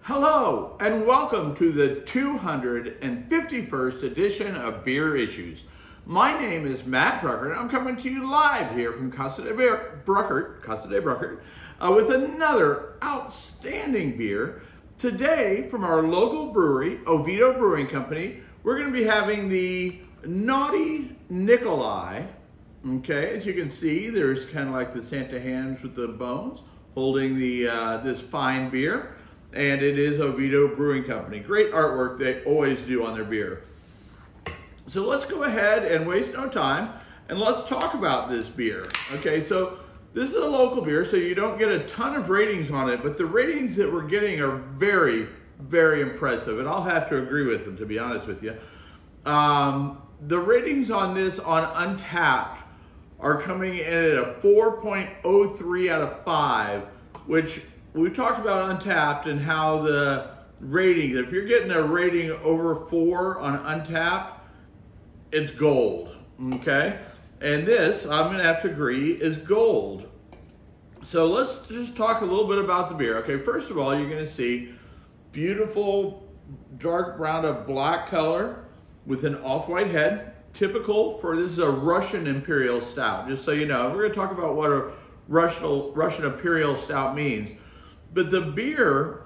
Hello, and welcome to the 251st edition of Beer Issues. My name is Matt Bruckert. I'm coming to you live here from Casa de Bruckert, with another outstanding beer. Today, from our local brewery, Oviedo Brewing Company, we're going to be having the Naughty Nicholai. Okay, as you can see, there's kind of like the Santa hands with the bones holding the this fine beer. And it is Oviedo Brewing Company. Great artwork they always do on their beer. So let's go ahead and waste no time and let's talk about this beer. Okay, so this is a local beer, so you don't get a ton of ratings on it, but the ratings that we're getting are very, very impressive, and I'll have to agree with them, to be honest with you. The ratings on this on Untappd are coming in at a 4.03 out of 5, which we talked about Untappd and how the rating, if you're getting a rating over 4 on Untappd, it's gold, okay? And this, I'm gonna have to agree, is gold. So let's just talk a little bit about the beer. Okay, first of all, you're gonna see beautiful dark brown to black color with an off-white head. Typical for, this is a Russian Imperial Stout, just so you know. We're gonna talk about what a Russian Imperial Stout means. But the beer,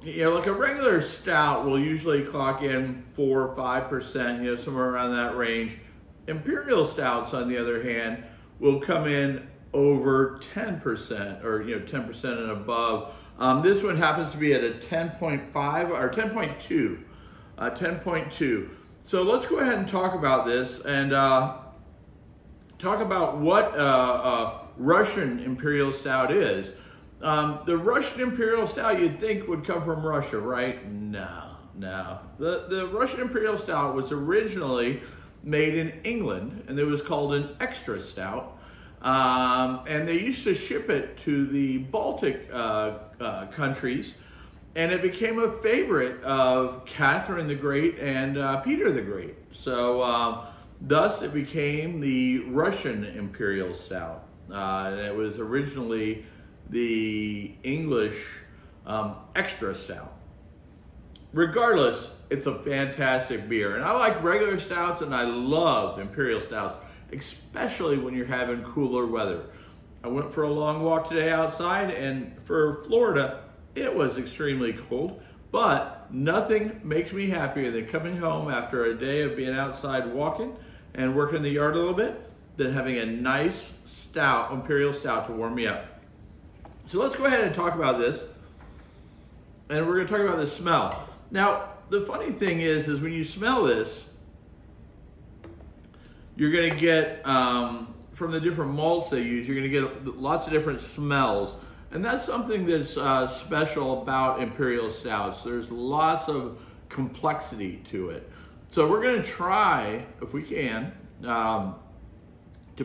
you know, like a regular stout will usually clock in 4 or 5%, you know, somewhere around that range. Imperial stouts, on the other hand, will come in over 10%, or, you know, 10% and above. This one happens to be at a 10.5 or 10.2, 10.2. So let's go ahead and talk about this and talk about what Russian Imperial Stout is. The Russian Imperial Stout you'd think would come from Russia, right? No. The Russian Imperial Stout was originally made in England, and it was called an extra stout. And they used to ship it to the Baltic countries, and it became a favorite of Catherine the Great and Peter the Great. So thus it became the Russian Imperial Stout. And it was originally the English extra stout. Regardless, it's a fantastic beer. And I like regular stouts and I love Imperial Stouts, especially when you're having cooler weather. I went for a long walk today outside, and for Florida, it was extremely cold, but nothing makes me happier than coming home after a day of being outside walking and working in the yard a little bit than having a nice stout, Imperial Stout, to warm me up. So let's go ahead and talk about this, and we're going to talk about the smell. Now, the funny thing is when you smell this, you're going to get, from the different malts they use, you're going to get lots of different smells, and that's something that's special about Imperial Stouts. There's lots of complexity to it. So we're going to try, if we can, to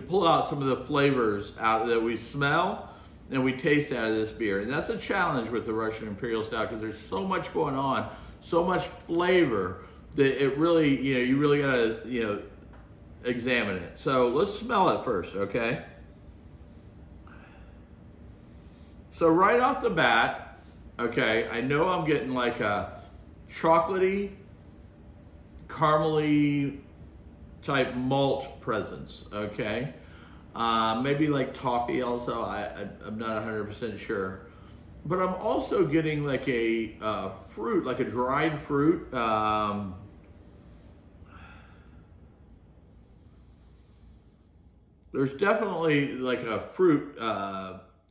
pull out some of the flavors out that we smell and we taste out of this beer. And that's a challenge with the Russian Imperial Stout, because there's so much going on, so much flavor, that it really, you know, you really gotta, you know, examine it. So let's smell it first, okay? So right off the bat, okay, I know I'm getting like a chocolatey, caramely type malt presence, okay? Maybe like toffee also, I'm not 100% sure. But I'm also getting like a fruit, like a dried fruit. There's definitely like a fruit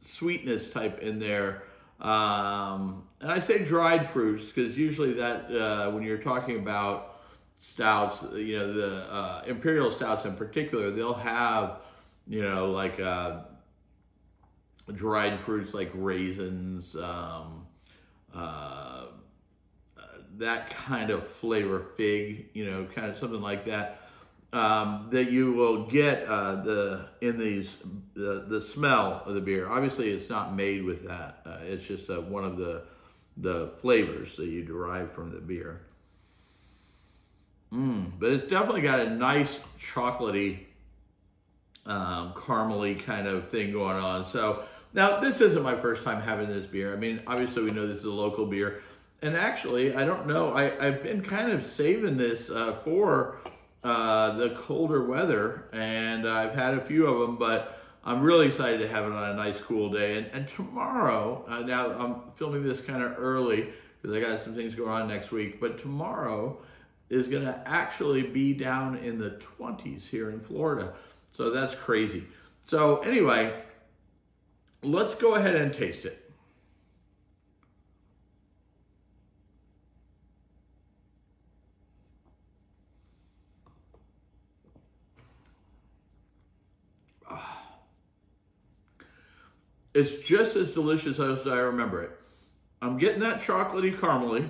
sweetness type in there. And I say dried fruits because usually that, when you're talking about stouts, you know, the Imperial Stouts in particular, they'll have, you know, like dried fruits like raisins, that kind of flavor, fig, you know, kind of something like that, that you will get the smell of the beer. Obviously, it's not made with that. It's just one of the flavors that you derive from the beer. But it's definitely got a nice chocolatey caramely kind of thing going on. So now this isn't my first time having this beer. I mean, obviously we know this is a local beer. And actually, I don't know, I've been kind of saving this for the colder weather, and I've had a few of them, but I'm really excited to have it on a nice cool day. And tomorrow, now I'm filming this kind of early because I got some things going on next week, but tomorrow is going to actually be down in the 20s here in Florida. So that's crazy. So anyway, let's go ahead and taste it. It's just as delicious as I remember it. I'm getting that chocolatey caramely.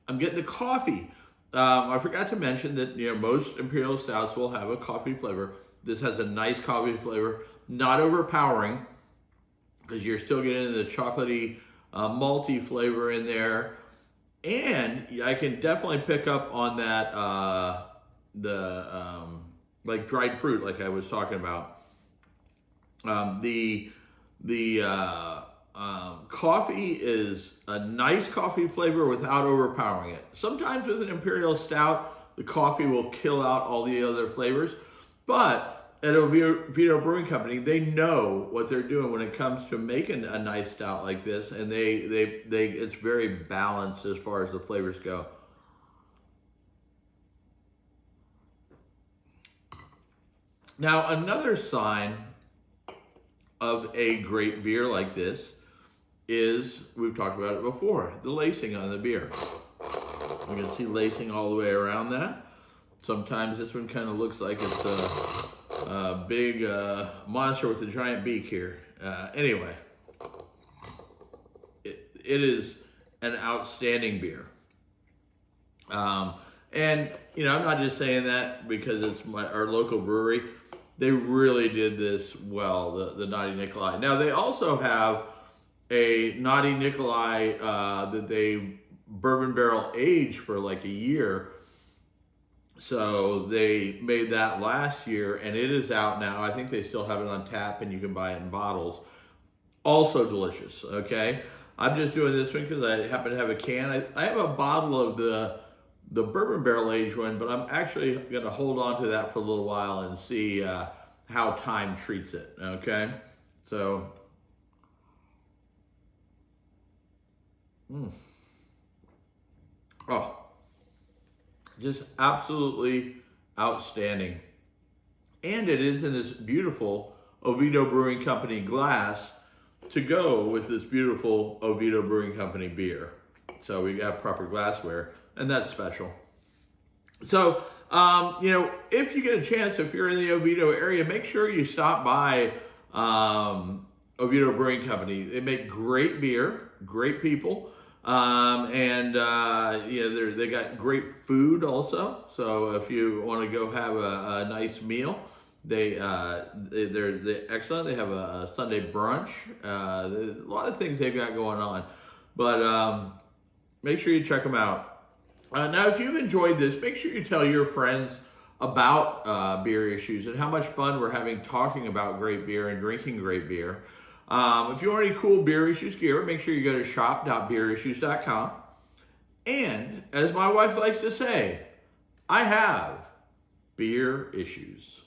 I'm getting the coffee. I forgot to mention that most Imperial Stouts will have a coffee flavor. This has a nice coffee flavor, not overpowering, because you're still getting the chocolatey, malty flavor in there. And I can definitely pick up on that, like dried fruit, like I was talking about. The coffee is a nice coffee flavor without overpowering it. Sometimes with an Imperial Stout, the coffee will kill out all the other flavors, but at Oviedo Brewing Company, they know what they're doing when it comes to making a nice stout like this, and it's very balanced as far as the flavors go. Now, another sign of a great beer like this is, we've talked about it before, the lacing on the beer. You can see lacing all the way around that. Sometimes this one kind of looks like it's a big monster with a giant beak here. Anyway, it is an outstanding beer. And I'm not just saying that because it's our local brewery. They really did this well, the Naughty Nicholai. Now, they also have a Naughty Nicholai that they bourbon barrel aged for like a year. So they made that last year, and it is out now. I think they still have it on tap, and you can buy it in bottles. Also delicious, okay? I'm just doing this one because I happen to have a can. I have a bottle of the bourbon barrel aged one, but I'm actually going to hold on to that for a little while and see how time treats it, okay? So, oh, just absolutely outstanding. And it is in this beautiful Oviedo Brewing Company glass to go with this beautiful Oviedo Brewing Company beer. So we got proper glassware, and that's special. So, if you get a chance, if you're in the Oviedo area, make sure you stop by Oviedo Brewing Company. They make great beer, great people, they got great food also. So if you want to go have a nice meal, they're excellent. They have a Sunday brunch. There's a lot of things they've got going on, but make sure you check them out. Now, if you've enjoyed this, make sure you tell your friends about beer issues and how much fun we're having talking about great beer and drinking great beer. If you want any cool Beer Issues gear, make sure you go to shop.beerissues.com. And as my wife likes to say, I have beer issues.